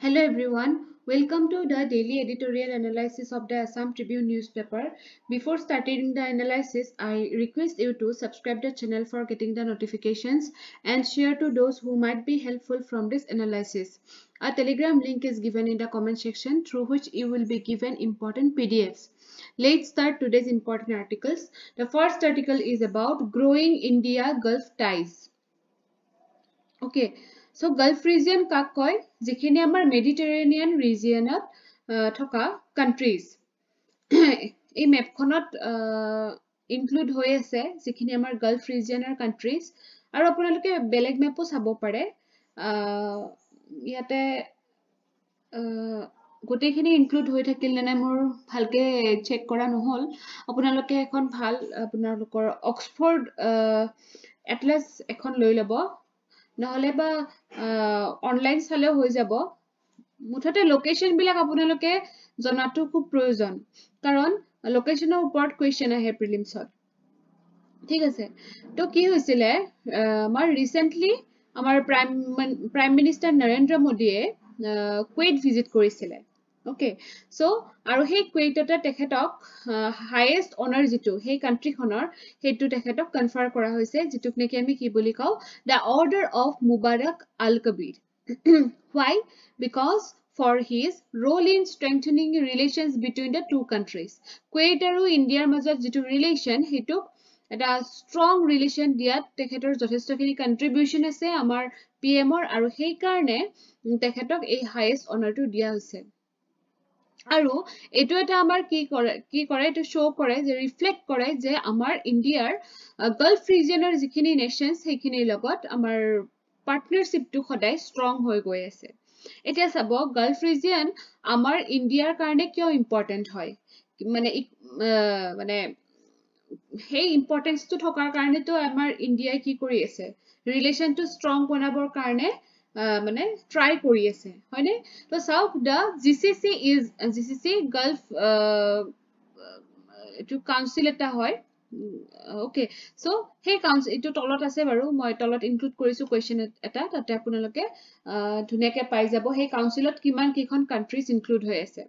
Hello everyone, welcome to the daily editorial analysis of the Assam Tribune newspaper. Before starting the analysis, I request you to subscribe the channel for getting the notifications and share to those who might be helpful from this analysis. A telegram link is given in the comment section through which you will be given important PDFs. Let's start today's important articles. The first article is about growing India-Gulf ties. Okay. So Gulf region কাক কয় যেখিনি আমাৰ Mediterranean ৰিজিয়নত থকা countries এই মেপখনত include হৈ আছে যেখিনি আমাৰ Gulf regionৰ countries আৰু আপোনালোকে বেলেগ মেপো চাব পাৰে ইয়াতে গোটেইখিনি ইনক্লুড হৈ থাকিল নে মোৰ ভালকে চেক কৰা নহল আপোনালোকে এখন ভাল আপোনালোকৰ অক্সফৰ্ড এটলাস এখন লৈ লব নহলে বা অনলাইন চালেও হৈ যাব মুঠতে লোকেশন বিলাক আপোনালোকে জনাটো খুব প্ৰয়োজন কাৰণ লোকেশনৰ ওপৰত কোৱেশ্চন আহে প্ৰিলিমছত ঠিক আছে তো কি হৈছিলে আমাৰ ৰিসেন্টলি আমাৰ প্ৰাইম মিনিষ্টাৰ নৰেন্দ্ৰ মোদীয়ে কুৱেইট ভিজিট কৰিছিলে Okay, so আৰু সেই কুৱেইটতে তেখেতক হাইয়েষ্ট অনাৰ যিটো সেই কান্ট্ৰিখনৰ হেতু তেখেতক কনফাৰ কৰা হৈছে যিটোক নেকি আমি কি বুলি কও the order of Mubarak al-Kabir why because for his role in strengthening relations between the two countries Kuwait আৰু ইণ্ডিয়াৰ মাজত যিটো ৰিলেচন হেতু এটা strong relation দিয়াত তেখেতৰ যথেষ্টখিনি কন্ট্ৰিবিউশন আছে আমাৰ পিএমৰ আৰু সেই কাৰণে তেখেতক এই হাইয়েষ্ট অনাৰটো দিয়া হৈছে আৰু এটো এটা আমাৰ কি কৰে এটো শো কৰে যে ৰিফ্লেক্ট কৰে যে আমাৰ ইণ্ডিয়াৰ গালফ ৰিজিয়নৰ যিখিনি নেশনস সেইখিনিৰ লগত আমাৰ পাৰ্টনাৰশ্বিপটো সদায় ষ্ট্ৰং হৈ গৈ আছে এতিয়া চাব গালফ ৰিজিয়ন আমাৰ ইণ্ডিয়াৰ কাৰণে কিয় ইম্পৰ্টেন্ট হয় মানে সেই ইম্পৰ্টেন্সটো থকাৰ কাৰণে তো আমাৰ ইণ্ডিয়াই কি কৰি আছে ৰিলেচনটো ষ্ট্ৰং বনাবৰ কাৰণে মানে ট্ৰাই কৰি আছে হয়নে তো চাওক দা জিসিসি গালফ এটো কাউন্সিল এটা হয় ওকে সো হে কাউন্সিল এটো তলত আছে বাৰু মই তলত ইনক্লুড কৰিছো কোৱেশ্চন এটা তাতে আপোনালোকে ধুনিয়াকে পাই যাব হে কাউন্সিলত কিমান কিখন কান্ট্ৰিজ ইনক্লুড হৈ আছে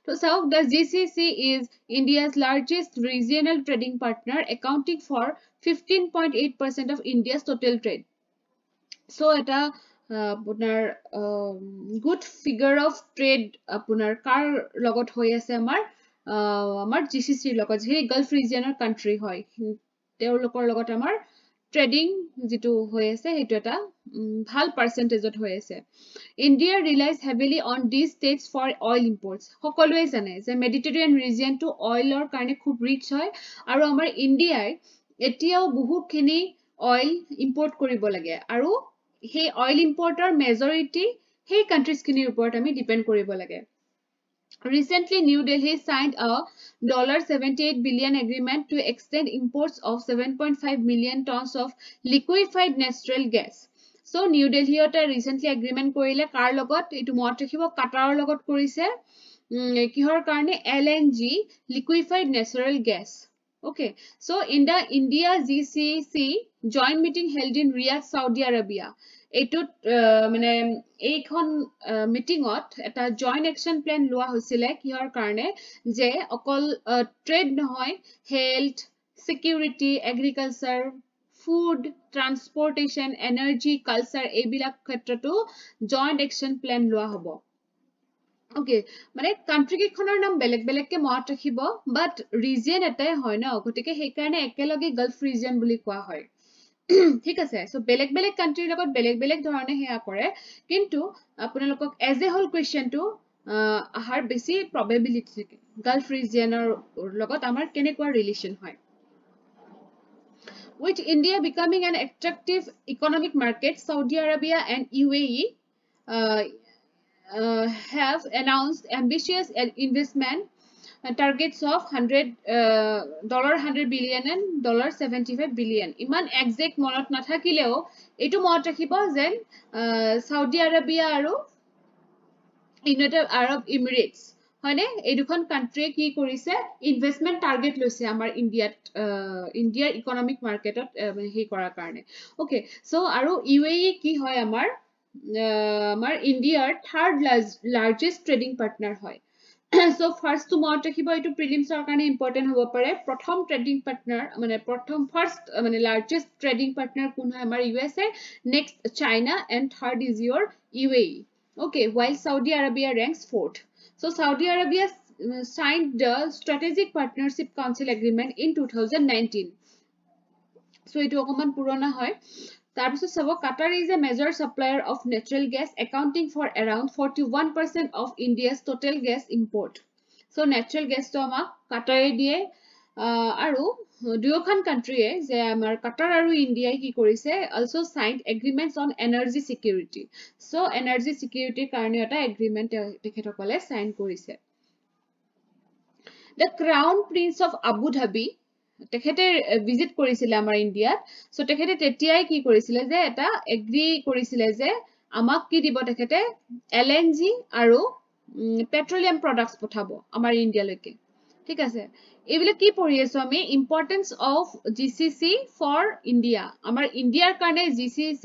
তো চাওক the GCC is India's largest regional trading partner accounting for 15.8% of India's total trade so এটা আপোনাৰ good figure of trade আপোনাৰ কাৰ লগত হৈ আছে আমাৰ GCC লগত যে গালফ ৰিজিয়নৰ কান্ট্ৰি হয় তেওঁলোকৰ লগত আমাৰ ট্ৰেডিং যেটো হৈ আছে হেতু এটা ভাল পাৰ্সেন্টেজত হৈ আছে India relies heavily on these states for oil imports সকলোৱে জানে যে মেডিটেৰিয়ান ৰিজিয়নটো অইলৰ কাৰণে খুব ৰিচ হয় আৰু আমাৰ ইণ্ডিয়াই এতিয়াও বহুখিনি অইল ইম্পৰ্ট কৰিব লাগে আৰু hey oil importer majority hey countries kinir upor ami depend koribo lage recently New Delhi signed a $78 billion agreement to extend imports of 7.5 million tons of liquefied natural gas so New Delhi ota recently agreement korile kar logot etu mot rakhibo Qatar logot korise kihor karone LNG liquefied natural gas okay so in the India GCC joint meeting held in Riyadh Saudi Arabia etut mane eikhon meeting ot eta joint action plan loa hoisile kihor karone je okol trade nohoy health security agriculture food transportation energy culture ebilak khetroto joint action plan loa hobo Okay, মানে country কিখনৰ নাম বেলেগ বেলেগকে মনত ৰাখিব বাট region এটাই হয় ন গটিকে সেই কাৰণে একেলগে গালফ ৰিজিয়ন বুলি কোৱা হয় ঠিক আছে সো বেলেগ বেলেগ কান্ট্ৰিৰ লগত বেলেগ বেলেগ ধৰণে হেয়া কৰে কিন্তু আপোনালোকক এজ এ হোল কোৱেশ্চনটো আহাৰ বেছি প্ৰবাবিলিটি থাকে গালফ ৰিজিয়নৰ লগত আমাৰ কেনেকুৱা ৰিলেচন হয় With India becoming an attractive economic market Saudi Arabia and UAE have announced ambitious investment targets of $100 billion and $75 billion. Iman exact monot nathakileo etu monot rakhibo jen Saudi Arabia aru United Arab Emirates হয়নে এই দুখন country কি কৰিছে investment target লৈছে আমাৰ ইণ্ডিয়াৰ economic মাৰ্কেটত হে কৰাৰ কাৰণে ওকে সো আৰু UAE কি হয় আমাৰ আমাৰ ইণ্ডিয়াৰ থাৰ্ড লাৰ্জেষ্ট ট্ৰেডিং পাৰ্টনাৰ হয় so first to মনত ৰাখিব এইটো প্ৰিলিমছৰ কাৰণে ইম্পৰ্টেণ্ট হ'ব পাৰে প্ৰথম ট্ৰেডিং পাৰ্টনাৰ মানে প্ৰথম ফাৰ্ষ্ট মানে লাৰ্জেষ্ট ট্ৰেডিং পাৰ্টনাৰ কোন হয় আমাৰ USA next China and third is your UAE okay while Saudi Arabia ranks fourth so Saudi Arabia signed the strategic partnership council agreement in 2019 so এইটো অকমান পুৰণা হয় তাৰপিছত চাব Qatar is a major supplier of natural gas accounting for around 41% of India's total gas import. So natural gas to আমাক Qatar দিয়ে আৰু দুয়োখন কান্ট্ৰিয়ে যে আমাৰ Qatar আৰু ইণ্ডিয়াই কি কৰিছে also signed agreements on energy security. So energy security কাৰণে এটা agreement তেখেতসকলে sign কৰিছে. The Crown Prince of Abu Dhabi তেখেতে ভিজিট কৰিছিলে আমাৰ ইণ্ডিয়াত সো তেখেতে তেতিয়াই কি কৰিছিলে যে এটা এগ্ৰি কৰিছিলে যে আমাক কি দিব তেখেতে LNG আৰু পেট্ৰলিয়াম প্ৰডাক্টস পঠাব আমাৰ ইণ্ডিয়ালৈকে ঠিক আছে এইবিলাক কি পঢ়ি আছো আমি importance of GCC for India আমাৰ ইণ্ডিয়াৰ কাৰণে GCC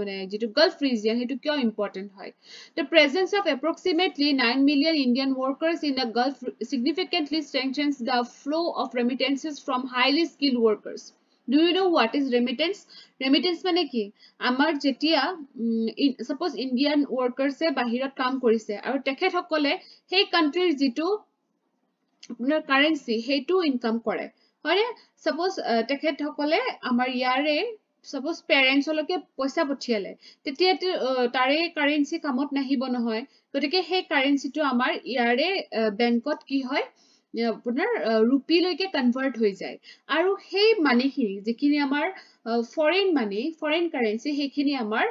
মানে যেটো গালফ ৰিজিয়ন হেতু কিয় ইম্পৰ্টেন্ট হয় the presence of approximately 9 million Indian workers in the Gulf significantly strengthens the flow of remittances from highly skilled workers do you know what is remittance remittance মানে কি আমাৰ যেতিয়া suppose Indian workers এ বাহিৰত কাম কৰিছে আৰু তেখেত সকলে সেই কান্ট্ৰিৰ যেটো আপোনাৰ কাৰেন্সি হেতু ইনকাম কৰে হয়নে সাপোজ তেখেত সকলে আমাৰ ইয়াৰে সাপোজ পেৰেন্টস লকে পইচা পঠিয়ালে তেতিয়া তাৰে কাৰেন্সি কামত নাহিব নহয় গতিকে সেই কাৰেন্সিটো আমাৰ ইয়াৰে বেংকত কি হয় আপোনাৰ ৰূপী লৈকে কনভাৰ্ট হৈ যায় আৰু সেই মানিখিনি যিখিনি আমাৰ ফৰেন মানি ফৰেন কাৰেন্সি সেইখিনি আমাৰ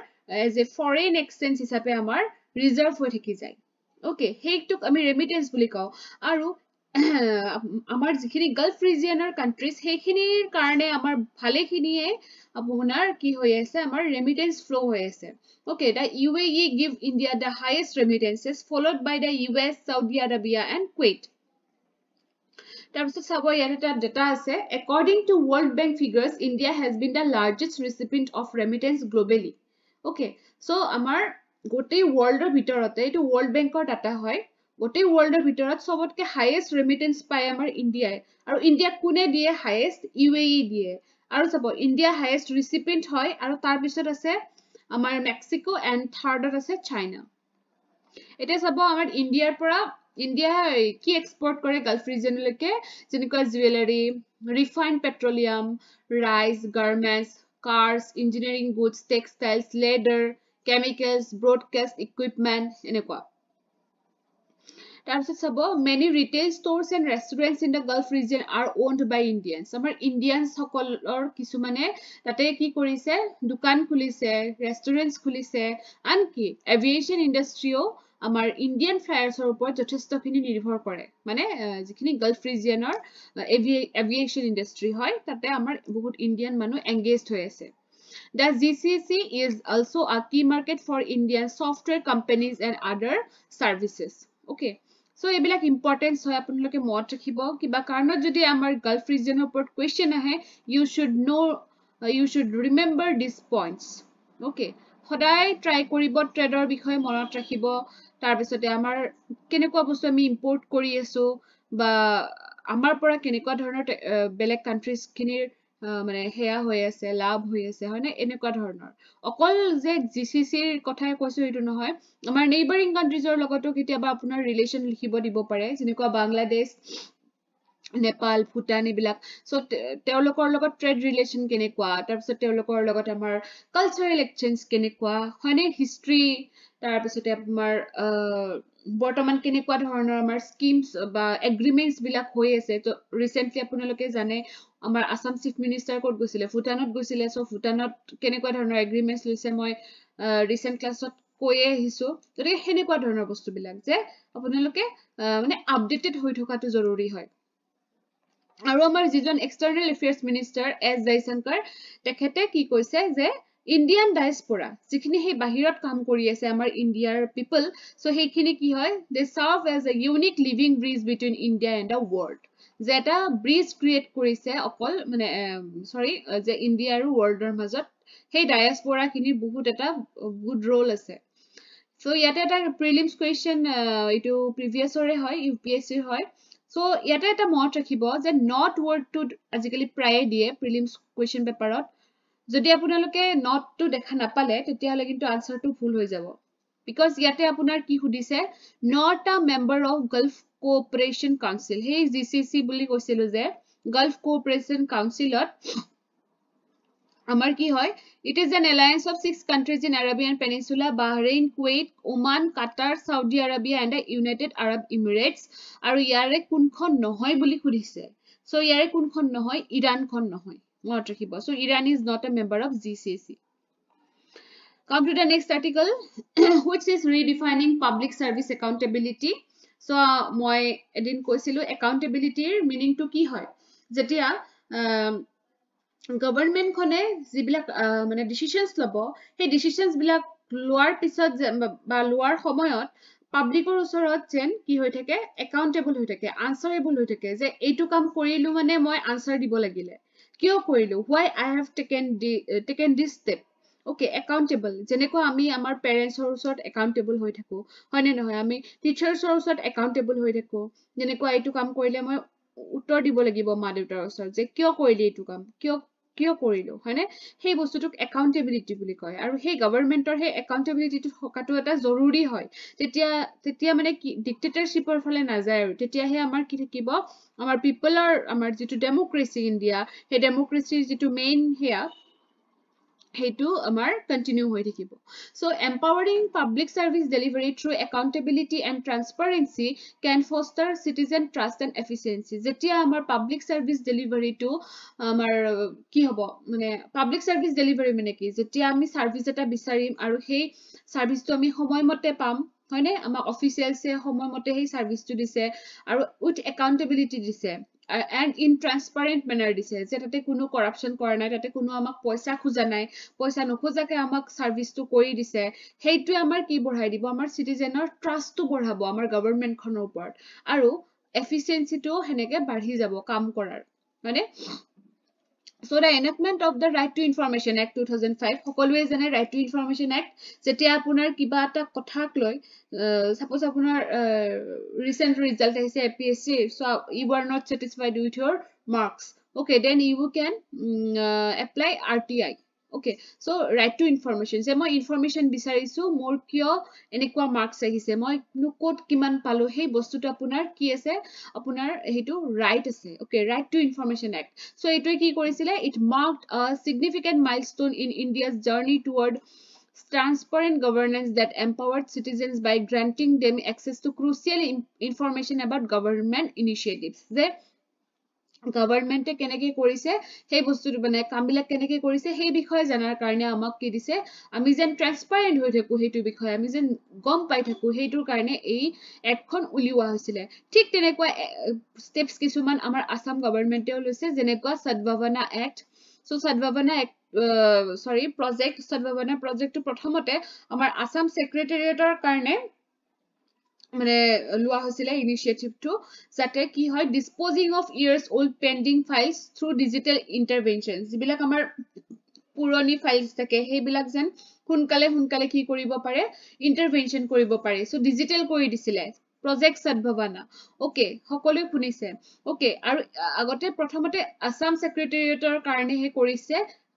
এজ এ ফৰেন এক্সচেঞ্জ হিচাপে আমাৰ ৰিজাৰ্ভ হৈ থাকি যায় ওকে হেইটোক আমি ৰেমিটেন্স বুলি কওঁ আৰু আমাৰ যিখিনি গালফ ৰিজিয়নৰ কান্ট্ৰিজ সেইখিনিৰ কাৰণে আমাৰ ভালেখিনিয়ে আপোনাৰ কি হৈ আছে আমাৰ ৰেমিটেন্স ফ্লো হৈ আছে okay da UAE give India the highest remittances followed by the US Saudi Arabia and Kuwait তাৰপিছত চাব ইয়াত এটা ডেটা আছে according to World Bank figures India has been the largest recipient of remittance globally okay so আমাৰ গোটেই ওয়াৰ্ল্ডৰ ভিতৰতে এটো World Bankৰ data হয় গোটেই ওয়াৰ্ল্ডৰ ভিতৰত সবতকে হাইয়েস্ট ৰেমিটেন্স পায় আমাৰ ইণ্ডিয়াই আৰু ইণ্ডিয়া কোনে দিয়ে হাইয়েস্ট UAE দিয়ে আৰু চাব ইণ্ডিয়া হাইয়েস্ট ৰিসিপিয়েন্ট হয় আৰু তাৰ পিছত আছে আমাৰ মেক্সিকো এণ্ড থাৰ্ডত আছে চাইনা এটা চাব আমাৰ ইণ্ডিয়াৰ পৰা ইণ্ডিয়া কি এক্সপোৰ্ট কৰে গালফ ৰিজনলৈকে যেনেকৈ jewellery refined petroleum rice garments cars engineering goods textiles leather chemicals broadcast equipment এনেকুৱা তাৰপিছত চাব many retail stores and restaurants in the Gulf region are owned by Indians আমাৰ ইণ্ডিয়ানছ সকলৰ কিছুমানে তাতে কি কৰিছে দোকান খুলিছে ৰেষ্টুৰেন্টস খুলিছে আনকি এভিয়েশন ইন্ডাস্ট্ৰিও আমাৰ ইণ্ডিয়ান ফ্লায়াৰ্ছৰ ওপৰত যথেষ্টখিনি নিৰ্ভৰ কৰে মানে যিখিনি গালফ ৰিজিয়নৰ এভিয়েশন ইন্ডাস্ট্ৰি হয় তাতে আমাৰ বহুত ইণ্ডিয়ান মানুহ এংগেজড হৈ আছে The GCC is also a key market for Indian software companies and other services okay so এইবিলাক ইম্পৰ্টেন্স হয় আপোনালোকে মনত ৰাখিব কিবা কাৰণত যদি আমাৰ গালফ ৰিজনৰ ওপৰত কোৱেশ্চন আহে you should remember these points okay সদায় ট্ৰাই কৰিব ট্ৰেডৰ বিষয়ে মনত ৰাখিব তাৰ পিছতে আমাৰ কেনেকুৱা বস্তু আমি ইম্পৰ্ট কৰি আছো বা আমাৰ পৰা কেনেকুৱা ধৰণৰ বেলেগ কান্ট্ৰিজ খিনিৰ মানে হেয়া হৈ আছে লাভ হৈ আছে হয়নে এনেকুৱা ধৰণৰ অকল যে GCCৰ কথাই কৈছো এইটো নহয় আমাৰ নেইবাৰিং কান্ট্ৰিজৰ লগতো কেতিয়াবা আপোনাৰ ৰিলেচন লিখিব দিব পাৰে যেনেকুৱা বাংলাদেশ নেপাল ভুটান এইবিলাক সো তেওঁলোকৰ লগত ট্ৰেড ৰিলেচন কেনেকুৱা তাৰপিছত তেওঁলোকৰ লগত আমাৰ কালচাৰেল এক্সচেঞ্জ কেনেকুৱা হয়নে হিষ্ট্ৰী তাৰপিছতে আমাৰ বৰ্তমান কেনেকুৱা ধৰণৰ আমাৰ স্কিমছ বা এগ্ৰিমেন্টছ বিলাক হৈ আছে তো ৰিসেন্টলি আপোনালোকে জানে আমাৰ আসাম চিফ মিনিষ্টাৰ কোট গৈছিলে ভুটানত গৈছিলে সো ভুটানত কেনেকুৱা ধৰণৰ এগ্ৰিমেন্টছ লৈছে মই ৰিসেন্ট ক্লাছত কৈয়ে আহিছো গতিকে হেনেকুৱা ধৰণৰ বস্তুবিলাক যে আপোনালোকে মানে আপডেটেড হৈ থকাটো জৰুৰী হয় আৰু আমাৰ যিজন এক্সটাৰ্নাল এফেয়াৰ্স মিনিষ্টাৰ এছ জয়শংকৰ তেখেতে কি কৈছে যে ইণ্ডিয়ান ডায়াসপোৰা যিখিনি হে বাহিৰত কাম কৰি আছে আমাৰ ইণ্ডিয়াৰ পিপল সো হেখিনি কি হয় they serve as a unique living bridge between India and the world যে এটা ব্ৰিজ ক্ৰিয়েট কৰিছে অকল মানে সৰি যে ইণ্ডিয়া আৰু ওয়াৰ্ল্ডৰ মাজত সেই ডায়াসপৰা খিনিৰ বহুত এটা গুড ৰোল আছে সো ইয়াতে এটা প্ৰিলিমছ কুৱেশ্যন এইটো প্ৰিভিয়াছৰে হয় ইউপিএছচিৰ হয় সো ইয়াতে এটা মনত ৰাখিব যে নট ৱৰ্ডটো আজিকালি প্ৰায়ে দিয়ে প্ৰিলিমছ কুৱেশ্যন পেপাৰত যদি আপোনালোকে নটটো দেখা নাপালে তেতিয়াহ'লে কিন্তু আনসাৰটো ভুল হৈ যাব বিকজ ইয়াতে আপোনাৰ কি সুধিছে not a member of gulf cooperation council সেই জিচিচি বুলি কৈছিলো যে গাল্ফ কোঅপাৰেশ্যন কাউন্সিলত আমাৰ কি হয় it is an alliance of 6 countries in Arabian Peninsula Bahrain Kuwait Oman Qatar Saudi Arabia and the United Arab Emirates আৰু ইয়াৰে কোনখন নহয় বুলি সুধিছে সো ইয়াৰে কোনখন নহয় ইৰাণখন নহয় মনত ৰাখিব so Iran is not a member of GCC come to the next article which is redefining public service accountability so মই এদিন কৈছিলো accountability meaning to কি হয় যেতিয়া গভৰ্ণমেণ্ট খনে যিবিলাক মানে ডিসিশনস লব সেই ডিসিশনস বিলাক লোৱাৰ পিছত বা লোৱাৰ সময়ত পাব্লিকৰ ওচৰত যেন কি হৈ থাকে একাউন্টেবল হৈ থাকে আনসাৰেবল হৈ থাকে যে এইটো কাম কৰিলো মানে মই আনসাৰ দিব লাগিলে কিয় কৰিলো why I have taken this step okay accountable যেনেকৈ আমি আমাৰ পেৰেন্টছৰ ওচৰত একাউন্টেবল হৈ থাকো হয়নে নহয় আমি টিচাৰছৰ ওচৰত একাউন্টেবল হৈ থাকো যেনেকৈ এইটো কাম কৰিলে মই উত্তৰ দিব লাগিব মা দেউতাৰ ওচৰত যে কিয় কৰিলি এইটো কাম কিয় কৰিলো হয়নে সেই বস্তুটোক একাউন্টেবিলিটি বুলি কয় আৰু সেই গভৰ্ণমেণ্টৰ সেই একাউন্টেবিলিটিটো থকাটো এটা জৰুৰী হয় তেতিয়া মানে কি ডিক্টেটৰশ্বিপৰ ফালে নাযায় আৰু তেতিয়াহে আমাৰ কি থাকিব আমাৰ পিপলৰ আমাৰ যেটো ডেমোক্ৰেসি ইন্ডিয়া সেই ডেমোক্ৰেসিৰ যেটো মেইন হেয়া হেতু আমাৰ কন্টিনিউ হৈ থাকিব so empowering public service delivery through accountability and transparency can foster citizen trust and efficiency যেতিয়া আমাৰ public service delivery to আমাৰ কি হ'ব মানে public service delivery মানে কি যেতিয়া আমি সার্ভিস এটা বিচাৰিম আৰু সেই সাৰ্ভিসটো আমি সময়মতে পাম হয়নে আমাৰ অফিচিয়েলছে সময়মতে সেই সাৰ্ভিসটো দিছে আৰু উইথ accountability দিছে and in transparent manner দিছে যে তাতে কোনো corruption কৰা নাই তাতে কোনো আমাক পইচা খুজা নাই পইচা নখোজাকে আমাক সার্ভিসটো কৰি দিছে হেইটো আমাৰ কি বঢ়াই দিব আমাৰ সিটিজেনৰ ট্ৰাষ্টটো বঢ়াব আমাৰ গভৰ্ণমেণ্টখনৰ ওপৰত আৰু এফিচিয়েন্সিটো হেনেকে বাঢ়ি যাব কাম কৰাৰ মানে So the enactment of the Right to Information Act 2005 সকলোৱে জানে Right to Information Act যেতিয়া আপোনাৰ কিবা এটা কথাক লৈ suppose আপোনাৰ recent result আহিছে APSC so you are not satisfied with your marks okay then you can apply RTI okay so right to information যে মই ইনফৰমেশন বিচাৰিছো মোৰ কিয় এনেকুৱা মাৰ্কস আহিছে মই কোট কিমান পালো সেই বস্তুটো আপোনাৰ কি আছে আপোনাৰ হেতু ৰাইট আছে okay right to information act so এটোই কি কৰিছিলে it marked a significant milestone in India's journey toward transparent governance that empowered citizens by granting them access to crucial information about government initiatives যে গভৰ্ণমেণ্টে কেনেকৈ কৰিছে সেই বস্তুটো মানে কামবিলাক কেনেকৈ কৰিছে সেই বিষয়ে জানাৰ কাৰণে আমাক কি দিছে আমি যেন ট্ৰান্সপাৰেন্ট হৈ থাকো হেতু বিষয়ে আমি যেন গম পাই থাকো হেতুৰ কাৰণে এই একখন উলিওৱা হৈছিল ঠিক তেনেকুৱা স্টেপস কিছুমান আমাৰ আসাম গভৰ্ণমেণ্টেও লৈছে যেনেকুৱা সদ্ভাৱনা এক্ট সো সদ্ভাৱনা প্ৰজেক্ট সদ্ভাৱনা প্ৰজেক্টটো প্ৰথমতে আমাৰ আসাম সেক্ৰেটাৰিয়েটৰ কাৰণে মানে লোৱা হৈছিল ইনিশিয়েটিভটো যাতে কি হয় disposing of years old pending files through digital interventions যিবিলাক আমাৰ পুৰণি ফাইলস থাকে সেইবিলাক যেন হুনকালে কি কৰিব পাৰে ইন্টাৰভেনশন কৰিব পাৰে সো ডিজিটাল কৰি দিছিলে প্ৰজেক্ট সদ্ভাৱনা ওকে সকলোৱে শুনিছে ওকে আৰু আগতে প্ৰথমতে আসাম সেক্ৰেটাৰিয়েটৰ কাৰণে হে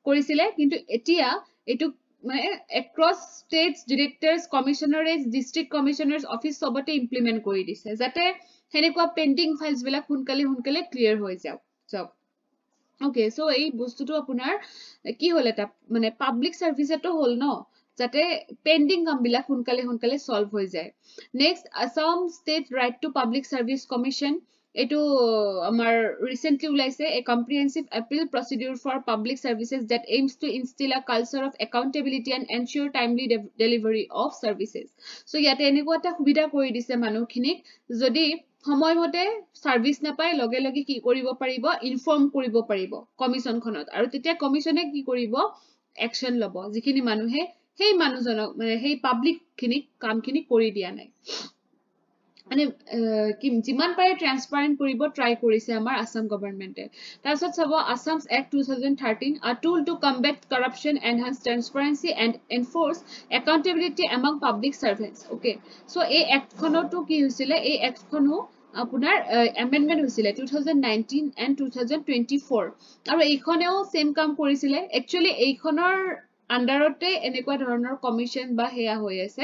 কৰিছিলে কিন্তু এতিয়া এটো মানে across states directors commissioners district commissioners office সবতে implement কৰি দিছে যাতে হেনেকুৱা পেন্ডিং ফাইলস বিলাক হুনকালে ক্লিয়াৰ হৈ যাওক okay so এই বস্তুটো আপোনাৰ কি হল এটা মানে পাবলিক সার্ভিসেটো হল ন যাতে পেন্ডিং কামবিলাক হুনকালে সলভ হৈ যায় next Assam state right to public service commission এটো আমাৰ ৰিসেন্টলি উলাইছে a comprehensive appeal procedure for public services that aims to instill a culture of accountability and ensure timely delivery of services so ইয়াতে এনেকুৱা এটা সুবিধা কৰি দিছে মানুহখিনিক যদি সময়মতে সাৰ্ভিস নাপায় লগে কি কৰিব পাৰিব ইনফৰ্ম কৰিব পাৰিব কমিশনখনত আৰু তেতিয়া কমিশনে কি কৰিব অ্যাকশন লব যিখিনি মানুহে সেই মানুহজনক মানে সেই পাবলিক খিনিক কামখিনি কৰি দিয়া নাই মানে যিমান পাৰে ট্ৰান্সপাৰেন্ট কৰিব ট্ৰাই কৰিছে আমাৰ আসাম গভৰ্ণমেণ্টে তাৰপিছত চাব আসামছ act 2013 a tool to combat corruption enhance transparency and enforce accountability among public servants okay so এই এক্ট খনটো কি হৈছিলে এই এক্ট খনো আপোনাৰ এমেন্ডমেন্ট হৈছিলে 2019 and 2024 আৰু এইখনেও সেম কাম কৰিছিলে একচুয়ালি এইখনৰ আন্ডাৰতে এনেকুৱা ধৰণৰ কমিশন বা হেয়া হৈ আছে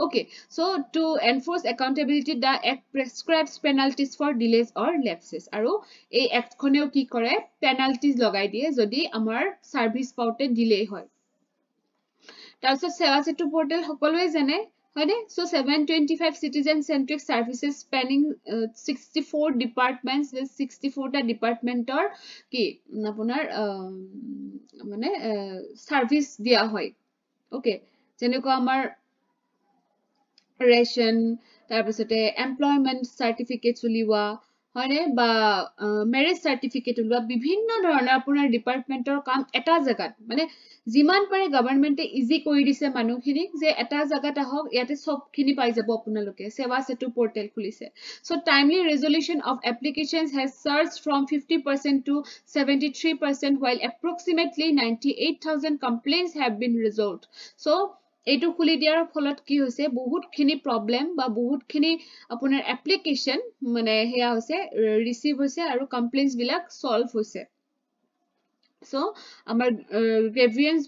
okay so to enforce accountability the act prescribes penalties for delays or lapses আৰু এই এক্ট খনেও কি কৰে পেনাল্টিজ লগাই দিয়ে যদি আমাৰ সাৰ্ভিস পাউতে ডিলে হয় তাৰপিছত সেৱা সেতু পোৰ্টেল সকলোৱে জানে হয়নে so 725 citizen centric services spanning 64 departments with 64 টা ডিপাৰ্টমেন্টৰ কি আপোনাৰ মানে সাৰ্ভিস দিয়া হয় ওকে যেনেকুৱা আমাৰ ৰেশন তাৰপিছতে এমপ্লয়মেন্ট সাৰ্টিফিকেট উলিওৱা হয়নে বা মেৰেজ সাৰ্টিফিকেট উলিওৱা বিভিন্ন ধৰণৰ আপোনাৰ ডিপাৰ্টমেন্টৰ কাম এটা জাগাত মানে যিমান পাৰে গভৰ্ণমেণ্টে ইজি কৰি দিছে মানুহখিনিক যে এটা জাগাত আহক ইয়াতে সবখিনি পাই যাব আপোনালোকে সেৱা সেতু পোৰ্টেল খুলিছে so timely resolution of applications has surged from 50% to 73% while approximately 98,000 complaints have been resolved so এইটো খুলি দিয়াৰ ফলত কি হৈছে বহুতখিনি প্ৰবলেম বা বহুতখিনি আপোনাৰ এপ্লিকেশন মানে হেয়া হৈছে ৰিসিভ হৈছে আৰু কমপ্লেইন্টস বিলাক সলভ হৈছে so আমাৰ গ্ৰেভিয়েন্স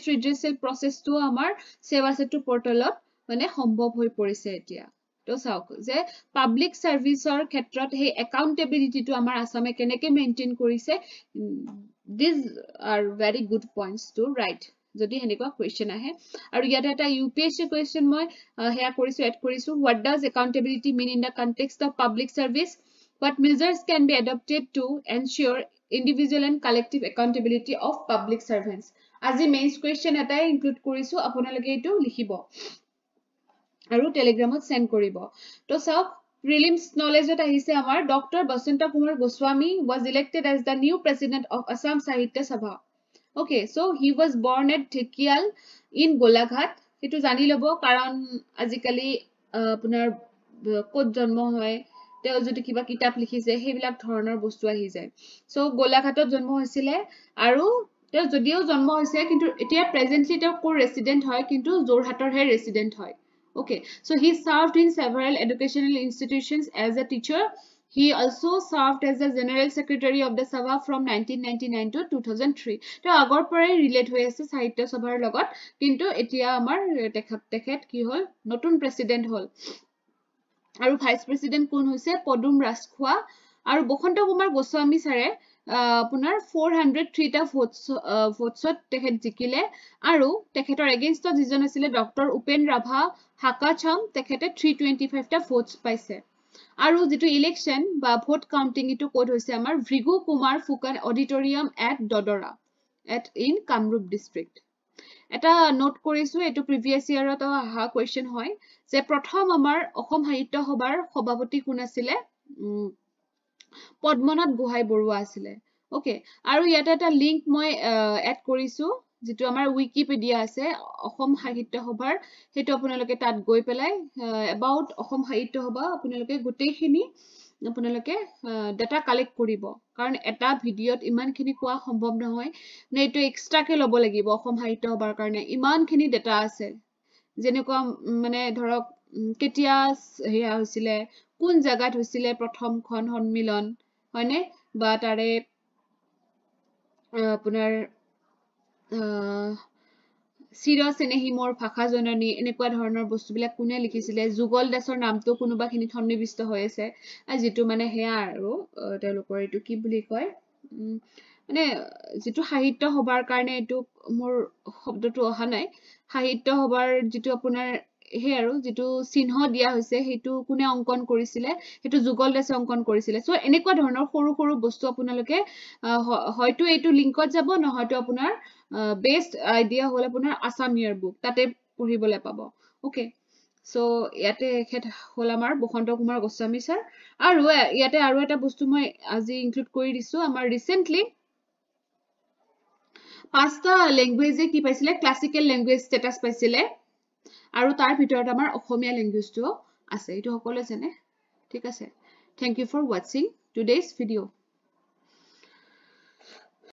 ৰিড্ৰেছেল প্ৰসেসটো আমাৰ সেৱা সেতু পোৰ্টেলত মানে সম্ভৱ হৈ পৰিছে এতিয়া তো চাওক যে পাব্লিক সাৰ্ভিসৰ ক্ষেত্ৰত হে একাউন্টেবিলিটিটো আমাৰ আসামে কেনেকে মেইনটেইন কৰিছে these are very good points to write যদি হেনেকুৱা কোৱেশ্চন আহে আৰু ইয়াতে এটা ইউপিএসসি কোৱেশ্চন মই হেয়া কৰিছো এড কৰিছো what does accountability mean in the context of public service what measures can be adopted to ensure individual and collective accountability of public servants আজি মেইনস কোৱেশ্চন এটাই ইনক্লুড কৰিছো আপোনালোকে এটো লিখিব আৰু টেলিগ্ৰামত সেন্ড কৰিব তো চাওক prelims knowledge ত আহিছে আমাৰ doctor Basanta Kumar Goswami was elected as the new president of Assam Sahitya Sabha okay so he was born at Thekial in Golaghat etu jani lobo karon ajikali apunar kod janmo hoy teo jodi kiba kitab likhise hebilak dhoroner bostu ahi jay so Golaghatot janmo hoisile aru teo jodio janmo hoise kintu etia presently teo ko resident hoy kintu Jorhator he resident hoy okay so he served in several educational institutions as a teacher he also served as the general secretary of the Sabha from 1999 to 2003 to agor pore relate hoye ase sahitya sabhar logot kintu etia amar tekhet ki hol notun president hol aru vice president kun hoise Podum Raskhwa aru Bosanta Kumar Goswami sare apunar 403 ta votes tekhet jikile aru tekhetor against jijon asile Dr. Upen Rabha Hakacham tekhete 325 ta votes paise আৰু যেটো election বা vote counting ইটো code হৈছে আমাৰ Bhrigu Kumar Phukan auditorium at Dadara at in Kamrup district এটা note কৰিছো এটো প্ৰিভিয়াস ইয়াৰত আহা কোৱেশ্চন হয় যে প্ৰথম আমাৰ অসম সাহিত্য সভাৰ সভাপতি কোন আছিল পদ্মনাথ গোহাই বৰুৱা আছিল ওকে আৰু ইয়াতে এটা লিংক মই এড কৰিছো যেটো আমাৰ উইকিপিডিয়া আছে অসম সাহিত্য সভাৰ হেতু আপোনালোকে তাত গৈ পেলাই about অসম সাহিত্য সভা আপোনালোকে গুটেইখিনি আপোনালোকে ডাটা কালেক্ট কৰিব কাৰণ এটা ভিডিওত ইমানখিনি কোৱা সম্ভৱ নহয় নে এটো এক্সট্ৰাকে লব লাগিব অসম সাহিত্য সভাৰ কাৰণে ইমানখিনি ডাটা আছে যেনেকুৱা মানে ধৰক কেতিয়া হেয়া হৈছিল কোন জায়গাত হৈছিল প্ৰথমখন সন্মিলন হয়নে বা তাৰে আপোনাৰ চিৰ স্নেহী মোৰ ভাষা জননী এনেকুৱা ধৰণৰ বস্তুবিলাক কোনে লিখিছিলে যুগল দাসৰ নামটো কোনোবাখিনি সন্নিবিষ্ট হৈ আছে যেটো মানে হেয়া আৰু তেওঁলোকৰ এটো কি বুলি কয় মানে যেটো সাহিত্য সভাৰ কাৰণে এটো মোৰ শব্দটো অহা নাই সাহিত্য সভাৰ যেটো আপোনাৰ হে আৰু যেটো চিহ্ন দিয়া হৈছে হেতু কোনে অঙ্কন কৰিছিলে হেতু যুগল দাসে অঙ্কন কৰিছিলে সো এনেকুৱা ধৰণৰ সৰু সৰু বস্তু আপোনালোকে হয়তো এইটো লিংকত যাব নহয়তো আপোনাৰ বেস্ট আইডিয়া হল আপোনাৰ আসাম ইয়াৰ বুক তাতে পঢ়িবলে পাব ওকে সো ইয়াতে হেত হল আমাৰ বসন্ত কুমাৰ গোস্বামী স্যাৰ আৰু ইয়াতে আৰু এটা বস্তু মই আজি ইনক্লুড কৰি দিছো আমাৰ ৰিসেন্টলি পাঁচটা ল্যাঙ্গুৱেজে কি পাইছিলে ক্লাসিক্যাল ল্যাঙ্গুৱেজ স্ট্যাটাস পাইছিলে আৰু তাৰ ভিতৰত আমাৰ অসমীয়া ল্যাঙ্গুৱেজটো আছে এইটো সকলোৱে জানে ঠিক আছে thank you for watching today's video